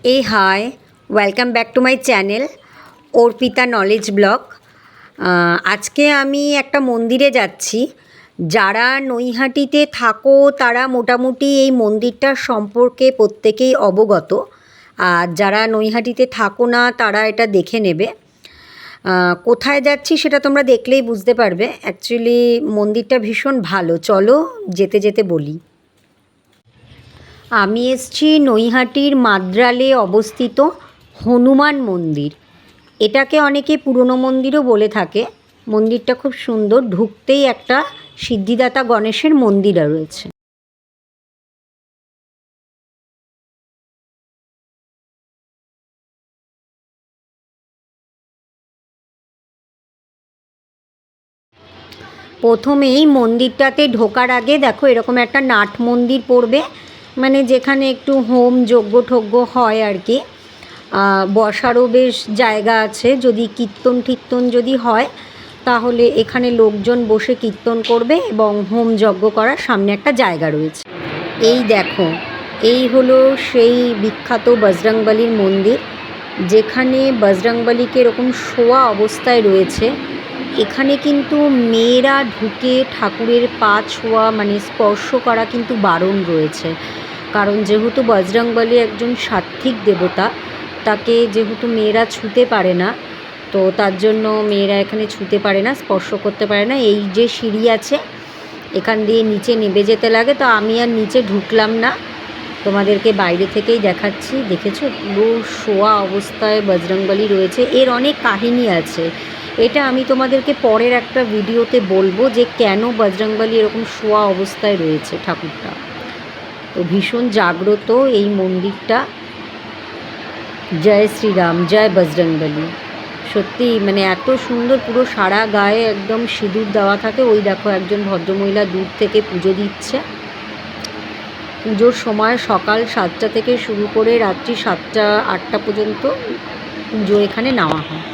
High, welcome back to my channel Arpita knowledge blog. আজকে আমি একটা মন্দিরে যাচ্ছি। যারা নৈহাটিতে থাকো তারা মোটামুটি এই মন্দিরটার সম্পর্কে প্রত্যেকেই অবগত, আর যারা নৈহাটিতে থাকো না তারা এটা দেখে নেবে। কোথায় যাচ্ছি সেটা তোমরা দেখলেই বুঝতে পারবে। অ্যাকচুয়ালি মন্দিরটা ভীষণ ভালো, চলো যেতে যেতে বলি। আমি এসছি নৈহাটির মাদ্রালে অবস্থিত হনুমান মন্দির। এটাকে অনেকে পুরনো মন্দিরও বলে থাকে। মন্দিরটা খুব সুন্দর, ঢুকতেই একটা সিদ্ধিদাতা গণেশের মন্দির রয়েছে। প্রথমেই মন্দিরটাতে ঢোকার আগে দেখো এরকম একটা নাট মন্দির পড়বে, মানে যেখানে একটু হোম যজ্ঞ ঠজ্ঞ হয় আর কি। বসারও বেশ জায়গা আছে, যদি কীর্তন টীর্তন যদি হয় তাহলে এখানে লোকজন বসে কীর্তন করবে এবং হোম যজ্ঞ করার সামনে একটা জায়গা রয়েছে। এই দেখো, এই হলো সেই বিখ্যাত বজরংবলীর মন্দির, যেখানে বজরংবলীকে এরকম শোয়া অবস্থায় রয়েছে। এখানে কিন্তু মেয়েরা ঢুকে ঠাকুরের পা ছোঁয়া মানে স্পর্শ করা কিন্তু বারণ রয়েছে, কারণ যেহেতু বজরংবলী একজন সাত্ত্বিক দেবতা, তাকে যেহেতু মেয়েরা ছুঁতে পারে না, তো তার জন্য মেয়েরা এখানে ছুঁতে পারে না, স্পর্শ করতে পারে না। এই যে সিঁড়ি আছে এখান দিয়ে নিচে নেমে যেতে লাগে, তো আমি আর নিচে ঢুকলাম না, তোমাদেরকে বাইরে থেকেই দেখাচ্ছি। দেখেছো পুরো শোয়া অবস্থায় বজরংবলী রয়েছে। এর অনেক কাহিনী আছে, এটা আমি তোমাদেরকে পরের একটা ভিডিওতে বলবো যে কেন বজরংবলী এরকম শোয়া অবস্থায় রয়েছে ঠাকুরটা। তো ভীষণ জাগ্রত এই মন্দিরটা। জয় শ্রীরাম, জয় বজরংবলী। সত্যি মানে এত সুন্দর, পুরো সারা গায়ে একদম সিঁদুর দেওয়া থাকে। ওই দেখো একজন ভদ্রমহিলা দূর থেকে পুজো দিচ্ছে। পুজোর সময় সকাল 7টা থেকে শুরু করে রাত্রি 7টা 8টা পর্যন্ত পুজো এখানে নেওয়া হয়।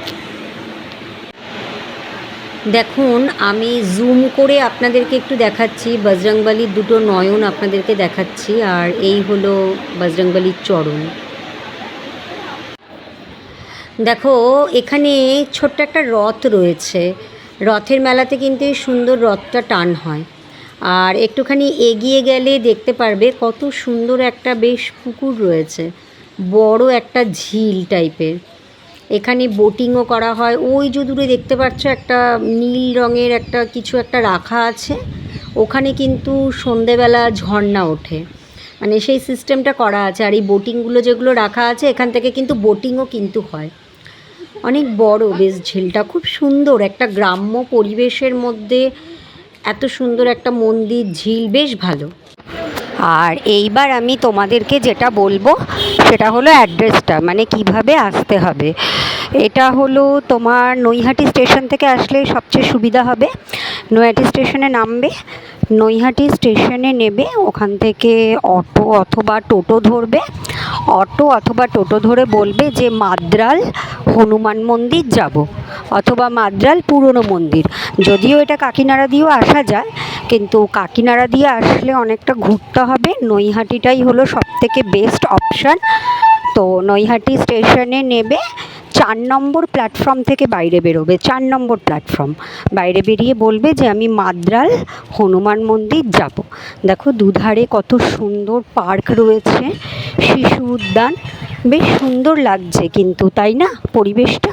দেখুন আমি জুম করে আপনাদেরকে একটু দেখাচ্ছি, বজরংবলীর দুটো নয়ন আপনাদেরকে দেখাচ্ছি, আর এই হলো বজরংবলীর চরণ। দেখো এখানে ছোট্ট একটা রথ রয়েছে, রথের মেলাতে কিন্তু এই সুন্দর রথটা টান হয়। আর একটুখানি এগিয়ে গেলে দেখতে পারবে কত সুন্দর একটা বেশ পুকুর রয়েছে, বড় একটা ঝিল টাইপের। এখানে বোটিংও করা হয়। ওই যে দূরে দেখতে পাচ্ছ একটা নীল রঙের একটা কিছু একটা রাখা আছে, ওখানে কিন্তু সন্ধেবেলা ঝর্ণা ওঠে, মানে সেই সিস্টেমটা করা আছে। আর এই বোটিংগুলো যেগুলো রাখা আছে এখান থেকে কিন্তু বোটিংও কিন্তু হয়। অনেক বড় বেশ ঝিলটা, খুব সুন্দর একটা গ্রাম্য পরিবেশের মধ্যে এত সুন্দর একটা মন্দির, ঝিল, বেশ ভালো। আর এইবার আমি তোমাদেরকে যেটা বলবো সেটা হলো অ্যাড্রেসটা, মানে কিভাবে আসতে হবে। এটা হলো তোমার নৈহাটি স্টেশন থেকে আসলে সবচেয়ে সুবিধা হবে। নৈহাটি স্টেশনে নামবে, নৈহাটি স্টেশনে নেবে, ওখান থেকে অটো অথবা টোটো ধরবে। অটো অথবা টোটো ধরে বলবে যে মাদ্রাল হনুমান মন্দির যাব, অথবা মাদ্রাল পুরনো মন্দির। যদিও এটা কাকিনাড়া দিয়েও আসা যায়, কিন্তু কাকিনাড়া দিয়ে আসলে অনেকটা ঘুরতে হবে। নৈহাটিটাই হলো সবথেকে বেস্ট অপশান। তো নৈহাটি স্টেশনে নেবে, 4 নম্বর প্ল্যাটফর্ম থেকে বাইরে বেরোবে। 4 নম্বর প্ল্যাটফর্ম বাইরে বেরিয়ে বলবে যে আমি মাদ্রাল হনুমান মন্দির যাব। দেখো দুধারে কত সুন্দর পার্ক রয়েছে, শিশু উদ্যান, বেশ সুন্দর লাগছে কিন্তু, তাই না পরিবেশটা?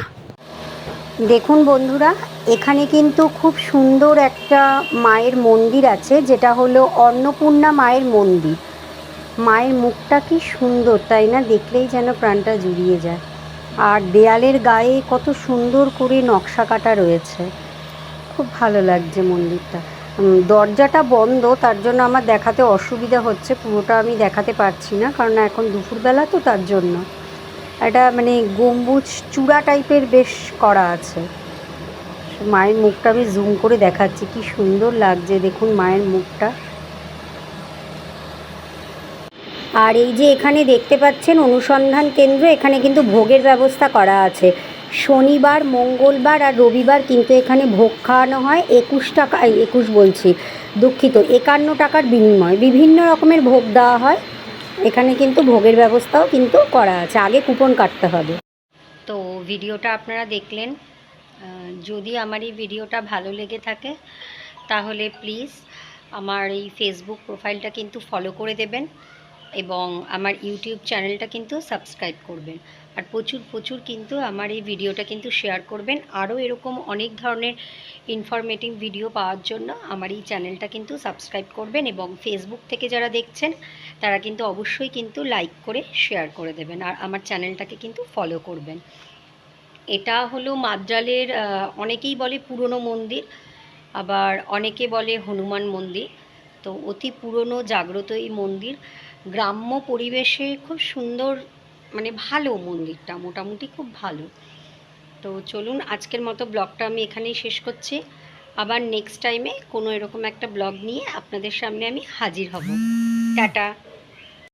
দেখুন বন্ধুরা, এখানে কিন্তু খুব সুন্দর একটা মায়ের মন্দির আছে, যেটা হলো অন্নপূর্ণা মায়ের মন্দির। মায়ের মুখটা কি সুন্দর, তাই না? দেখলেই যেন প্রাণটা জুড়িয়ে যায়। আর দেয়ালের গায়ে কত সুন্দর করে নকশা কাটা রয়েছে, খুব ভালো লাগছে মন্দিরটা। দরজাটা বন্ধ, তার জন্য আমার দেখাতে অসুবিধা হচ্ছে, পুরোটা আমি দেখাতে পারছি না, কারণ এখন দুপুরবেলা তো, তার জন্য। এটা মানে গম্বুজ চূড়া টাইপের বেশ করা আছে। মায়ের মুখটা আমি জুম করে দেখাচ্ছি, কি সুন্দর লাগছে দেখুন মায়ের মুখটা। আর এই যে এখানে দেখতে পাচ্ছেন অনুসন্ধান কেন্দ্র, এখানে কিন্তু ভোগের ব্যবস্থা করা আছে। শনিবার, মঙ্গলবার আর রবিবার কিন্তু এখানে ভোগ খাওয়ানো হয়। 21 টাকা, 21 বলছি দুঃখিত, 51 টাকার বিনিময়ে বিভিন্ন রকমের ভোগ দেওয়া হয়। এখানে কিন্তু ভোগের ব্যবস্থাও কিন্তু করা আছে, আগে কুপন কাটতে হবে। তো ভিডিওটা আপনারা দেখলেন। যদি আমার এই ভিডিওটা ভালো লেগে থাকে তাহলে প্লিজ আমার এই ফেসবুক প্রোফাইলটা কিন্তু ফলো করে দেবেন এবং আমার ইউটিউব চ্যানেলটা কিন্তু সাবস্ক্রাইব করবেন। আর প্রচুর প্রচুর কিন্তু আমার এই ভিডিওটা কিন্তু শেয়ার করবেন। আরও এরকম অনেক ধরনের ইনফরমেটিভ ভিডিও পাওয়ার জন্য আমার এই চ্যানেলটা কিন্তু সাবস্ক্রাইব করবেন এবং ফেসবুক থেকে যারা দেখছেন তারা কিন্তু অবশ্যই কিন্তু লাইক করে শেয়ার করে দেবেন আর আমার চ্যানেলটাকে কিন্তু ফলো করবেন। এটা হলো মাদ্রালের অনেকেই বলে পুরনো মন্দির, আবার অনেকে বলে হনুমান মন্দির। তো অতি পুরনো জাগ্রত এই মন্দির, গ্রাম্য পরিবেশে খুব সুন্দর, মানে ভালো মন্দিরটা, মোটামুটি খুব ভালো। তো চলুন আজকের মতো ব্লগটা আমি এখানেই শেষ করছি। আবার নেক্সট টাইমে কোনো এরকম একটা ব্লগ নিয়ে আপনাদের সামনে আমি হাজির হব। টাটা।